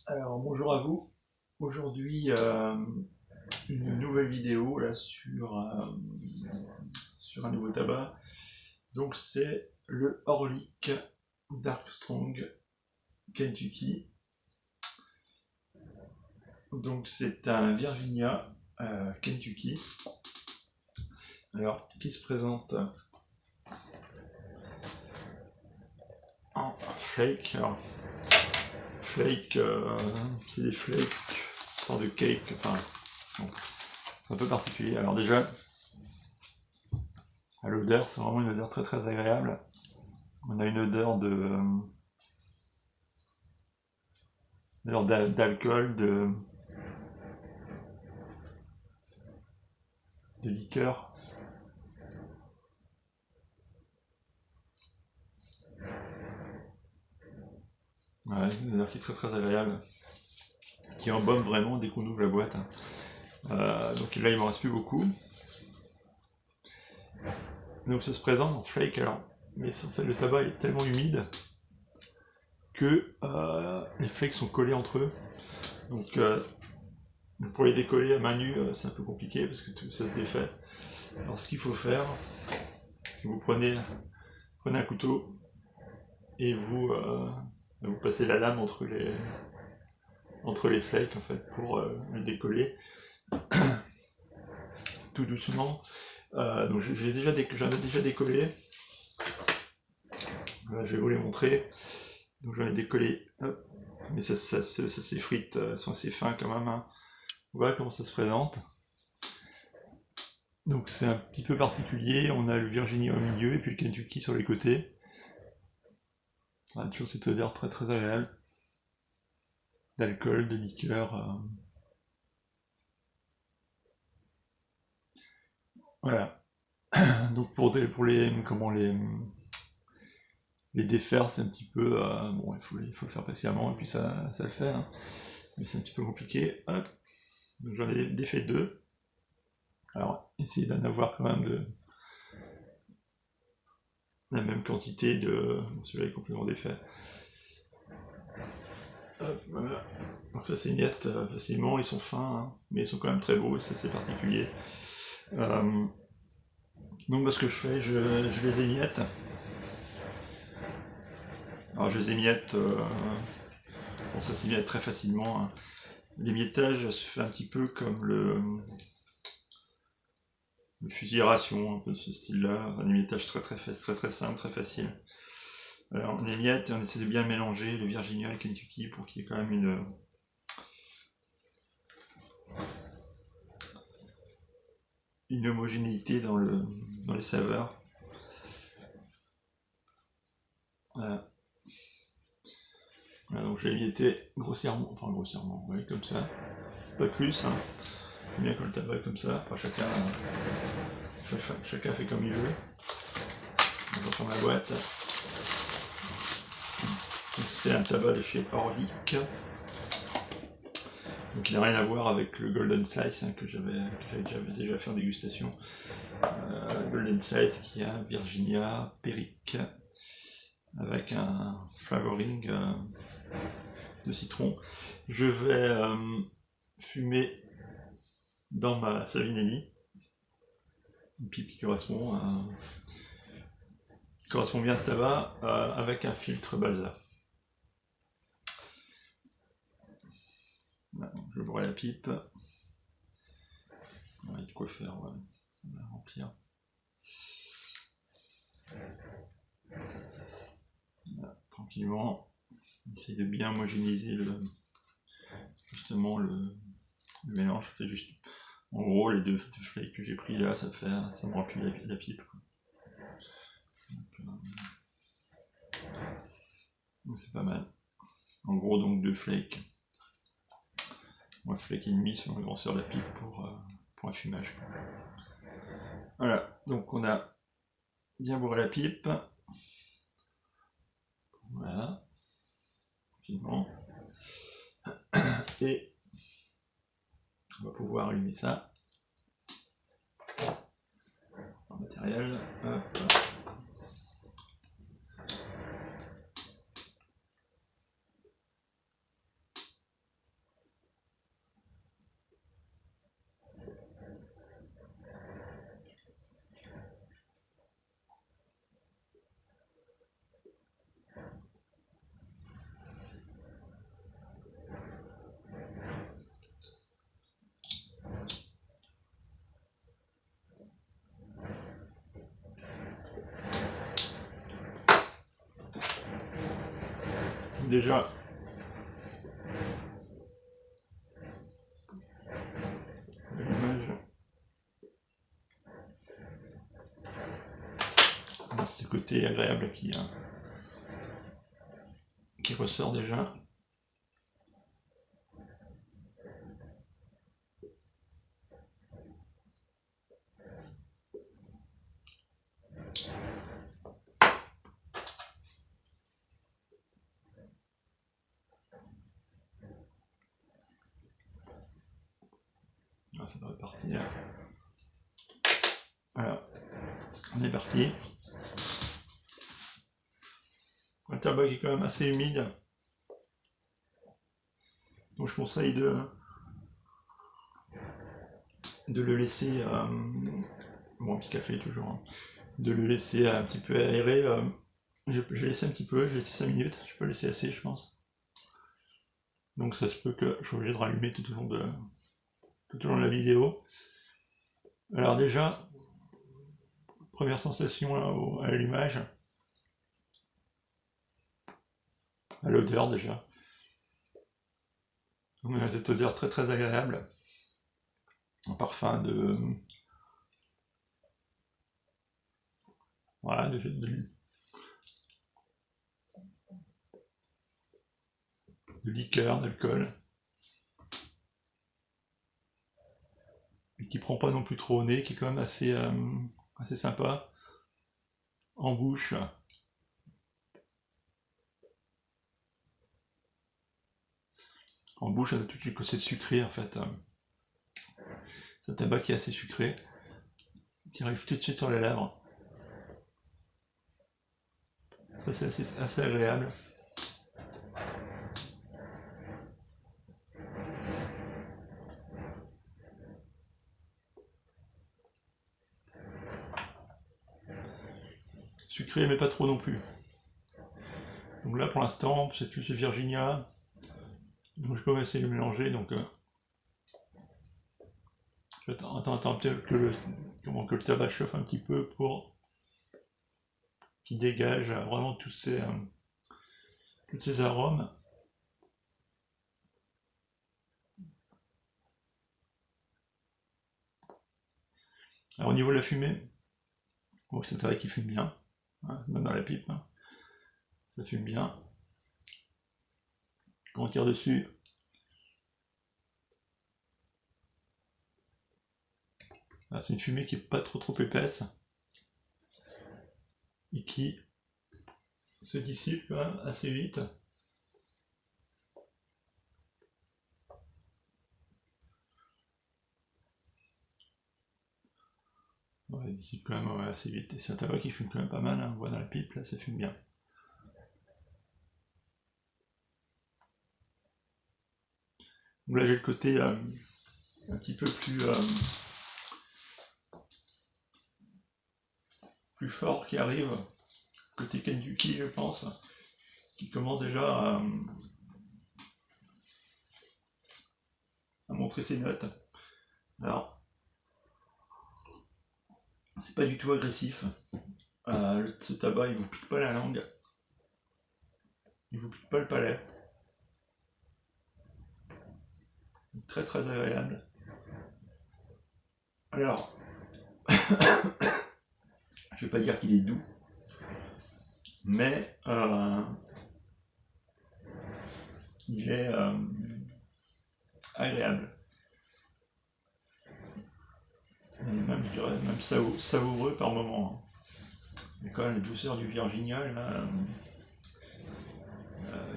Alors bonjour à vous. Aujourd'hui une nouvelle vidéo là sur un nouveau tabac. Donc c'est le Orlik Dark Strong Kentucky. Donc c'est un Virginia Kentucky. Alors qui se présente en flake. Alors, flake, c'est des flakes, sorte de cake, enfin, bon, c'est un peu particulier. Alors déjà, à l'odeur, c'est vraiment une odeur très très agréable. On a une odeur d'alcool, de liqueur. Ouais, une odeur qui est très très agréable, qui embaume vraiment dès qu'on ouvre la boîte. Donc là, il m'en reste plus beaucoup. Donc ça se présente en flake, alors, mais en fait le tabac est tellement humide que les flakes sont collés entre eux. Donc pour les décoller à main nue, c'est un peu compliqué parce que tout ça se défait. Alors ce qu'il faut faire, c'est que vous prenez un couteau et vous passez la lame entre les flakes en fait pour le décoller tout doucement. Donc j'en ai déjà décollé. Voilà, je vais vous les montrer. Donc j'en ai décollé, hop. Mais ça s'effrite, elles sont assez fins quand même. Hein. Voilà comment ça se présente. Donc c'est un petit peu particulier, on a le Virginia au milieu et puis le Kentucky sur les côtés. On a toujours cette odeur très très agréable d'alcool, de liqueur. Voilà. Donc pour les défaire, c'est un petit peu bon, il faut le faire patiemment et puis ça le fait. Hein. Mais c'est un petit peu compliqué. Hop. Donc j'en ai défait deux. Alors essayez d'en avoir quand même la même quantité de. Bon, celui-là est complètement défait. Hop, voilà. Donc ça s'émiette facilement, ils sont fins, hein, mais ils sont quand même très beaux, ça c'est particulier. Donc ce que je fais, je les émiette. Alors je les émiette, bon ça s'émiette très facilement. Hein. L'émiettage se fait un petit peu comme le fusil à ration, un peu de ce style-là, un émiettage très simple, très facile. Alors on émiette et on essaie de bien mélanger le Virginia et le Kentucky pour qu'il y ait quand même une homogénéité dans les saveurs. Voilà. Voilà, donc je l'ai émietté grossièrement, oui, comme ça, pas plus. Hein. Bien que le tabac comme ça, enfin, chacun fait comme il veut. Je reprends ma boîte. Donc c'est un tabac de chez Orlik. Donc il n'a rien à voir avec le Golden Slice hein, que j'avais déjà fait en dégustation. Golden Slice qui a un Virginia Perique avec un flavoring de citron. Je vais fumer dans ma Savinelli, une pipe qui correspond bien à ce tabac, avec un filtre Balsa. Voilà, je bourre la pipe. Il y a de quoi faire, ouais. Ça va remplir. Voilà, tranquillement. Essaye de bien homogénéiser justement le mélange. Je fais juste, en gros, les deux flakes que j'ai pris là, ça me remplit la pipe. Donc c'est pas mal. En gros, donc 2 flakes. Un flake et demi selon la grosseur de la pipe pour un fumage. Voilà, donc on a bien bourré la pipe. Voilà. Tranquillement. Et on va pouvoir allumer ça. En matériel. Hop. déjà l'image, ce côté agréable qui ressort déjà. Ah, ça devrait partir. Voilà, on est parti. Un tabac qui est quand même assez humide, donc je conseille de le laisser, bon, un petit café toujours, hein, de le laisser un petit peu aérer. J'ai laissé un petit peu, j'ai laissé 5 minutes, je peux laisser assez, je pense. Donc ça se peut que je sois obligé de rallumer tout au long de la vidéo. Alors déjà, première sensation à l'allumage, à l'odeur déjà. On a cette odeur très très agréable, un parfum de voilà, de liqueur, d'alcool, et qui prend pas non plus trop au nez, qui est quand même assez sympa en bouche. En bouche, on a tout le côté sucré en fait. C'est un tabac qui est assez sucré, qui arrive tout de suite sur les lèvres. Ça c'est assez agréable. Sucré mais pas trop non plus. Donc là pour l'instant c'est plus Virginia. Donc je peux essayer de le mélanger, donc je vais attendre que le tabac chauffe un petit peu pour qu'il dégage vraiment tous ces arômes. Alors au niveau de la fumée, bon, c'est un tabac qui fume bien, hein, même dans la pipe, hein. Ça fume bien. Quand on tire dessus, c'est une fumée qui est pas trop épaisse et qui se dissipe quand même assez vite. Ouais, il dissipe quand même assez vite. Et c'est un tabac qui fume quand même pas mal, hein. On voit dans la pipe, là ça fume bien. Donc là j'ai le côté un petit peu plus fort qui arrive, côté Kentucky je pense, qui commence déjà à montrer ses notes. Alors, c'est pas du tout agressif. Ce tabac il vous pique pas la langue, il vous pique pas le palais. Très très agréable. Alors, je vais pas dire qu'il est doux, mais il est agréable. Et même, je dirais, même savoureux par moment. Il y a quand même la douceur du Virginia, là,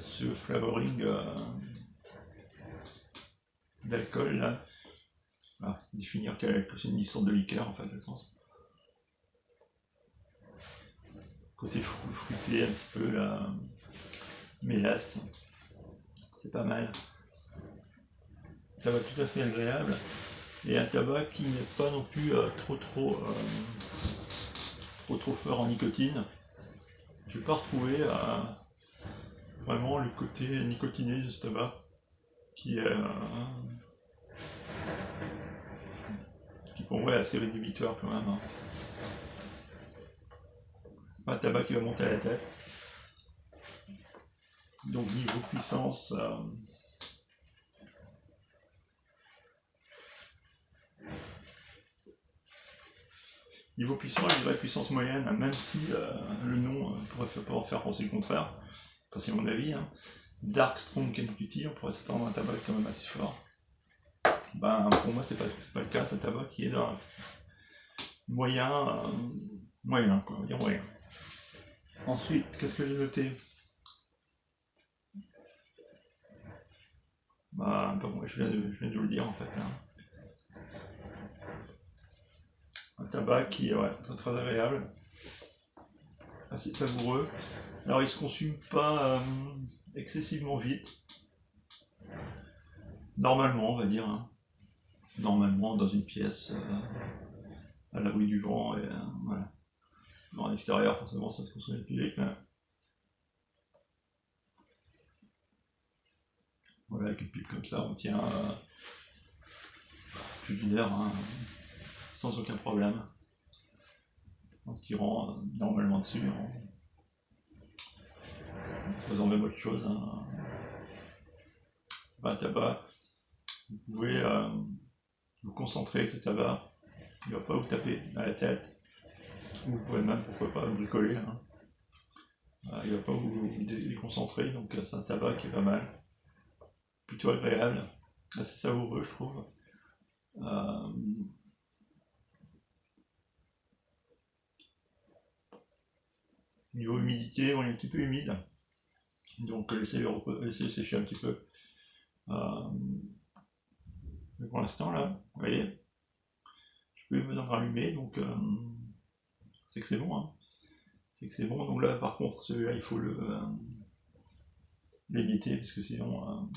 ce flavoring d'alcool, là. Ah, définir que c'est une sorte de liqueur, en fait, je pense. Côté fruité, un petit peu, la mélasse. C'est pas mal. Tabac tout à fait agréable. Et un tabac qui n'est pas non plus trop fort en nicotine. Je n'ai pas retrouvé vraiment le côté nicotiné de ce tabac qui est pour moi est assez rédhibitoire quand même, hein. C'est pas un tabac qui va monter à la tête. Donc niveau puissance, je dirais puissance moyenne, même si le nom pourrait faire penser le contraire. Enfin, c'est mon avis. Hein. Dark Strong Kentucky, on pourrait s'attendre à un tabac quand même assez fort. Ben, pour moi, c'est pas le cas. C'est un tabac qui est dans moyen, quoi, on va dire moyen. Ensuite, qu'est-ce que j'ai noté? Bah, je viens de vous le dire en fait. Hein. Un tabac qui est très très agréable, assez savoureux. Alors il se consume pas excessivement vite. Normalement, on va dire. Hein. Normalement, dans une pièce à l'abri du vent, et voilà. Dans l'extérieur, forcément, ça se consomme plus vite, mais voilà, avec une pipe comme ça, on tient plus d'une heure, hein, sans aucun problème, en tirant normalement dessus, en faisant même autre chose. Hein. C'est pas un tabac. Vous pouvez vous concentrer avec le tabac, il ne va pas vous taper à la tête, ou vous pouvez même, pourquoi pas, bricoler. Hein. Il ne va pas vous déconcentrer, donc c'est un tabac qui est pas mal, plutôt agréable, assez savoureux je trouve. Niveau humidité, on est un petit peu humide, donc laissez sécher un petit peu. Mais pour l'instant là, vous voyez, je peux me rallumer, donc c'est que c'est bon. Hein. C'est que c'est bon. Donc là par contre celui-là il faut l'éviter parce que sinon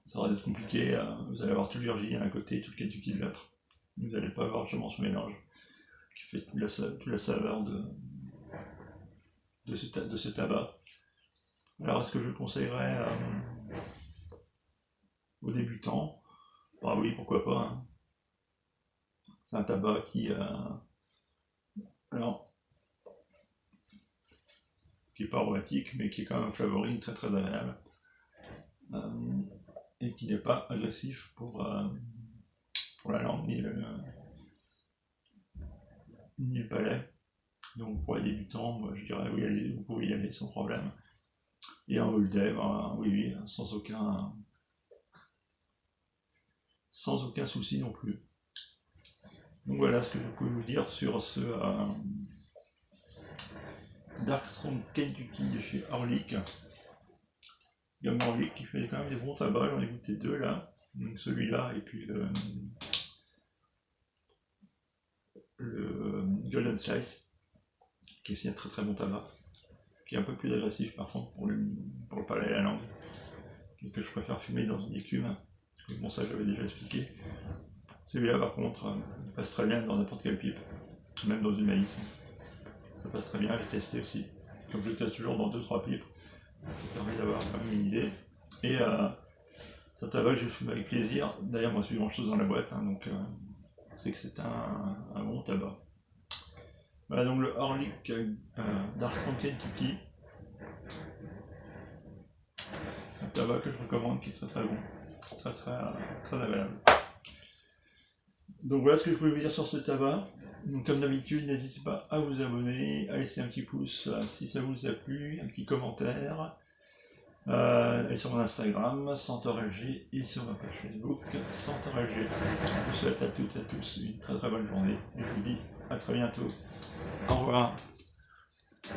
ça va être compliqué. Vous allez avoir tout le Virginie d'un côté, tout le Kentucky de l'autre. Vous n'allez pas avoir justement ce mélange qui fait toute la saveur de ce tabac. Alors est-ce que je conseillerais aux débutants? Bah oui, pourquoi pas. Hein. C'est un tabac qui est pas aromatique, mais qui est quand même un flavorine très très agréable. Et qui n'est pas agressif pour la langue ni le palais. Donc pour les débutants, moi, je dirais oui, allez, vous pouvez y aller sans problème. Et un Old Dev, oui, sans aucun souci non plus. Donc voilà ce que je peux vous dire sur ce Dark Strong Kentucky de chez Orlik. Il y a Orlik qui fait quand même des bons tabacs, j'en ai goûté deux là, donc celui-là et puis le Golden Slice, qui est aussi un très très bon tabac, qui est un peu plus agressif par contre pour le palais et la langue, et que je préfère fumer dans une écume. Bon, ça j'avais déjà expliqué. Celui-là par contre passe très bien dans n'importe quelle pipe, même dans une malice. Ça passe très bien, j'ai testé aussi. Comme je teste toujours dans 2-3 pipes, ça permet d'avoir quand même une idée. Et c'est un tabac que je fume avec plaisir. D'ailleurs, moi, je suis grand chose dans la boîte, hein, donc c'est que c'est un bon tabac. Voilà donc le Orlik Dark Strong Kentucky. Un tabac que je recommande qui est très très bon. Très très agréable. Donc voilà ce que je pouvais vous dire sur ce tabac. Donc, comme d'habitude, n'hésitez pas à vous abonner, à laisser un petit pouce si ça vous a plu, un petit commentaire. Et sur mon Instagram, CentaurLG, et sur ma page Facebook, CentaurLG. Je vous souhaite à toutes et à tous une très très bonne journée et je vous dis à très bientôt. Au revoir.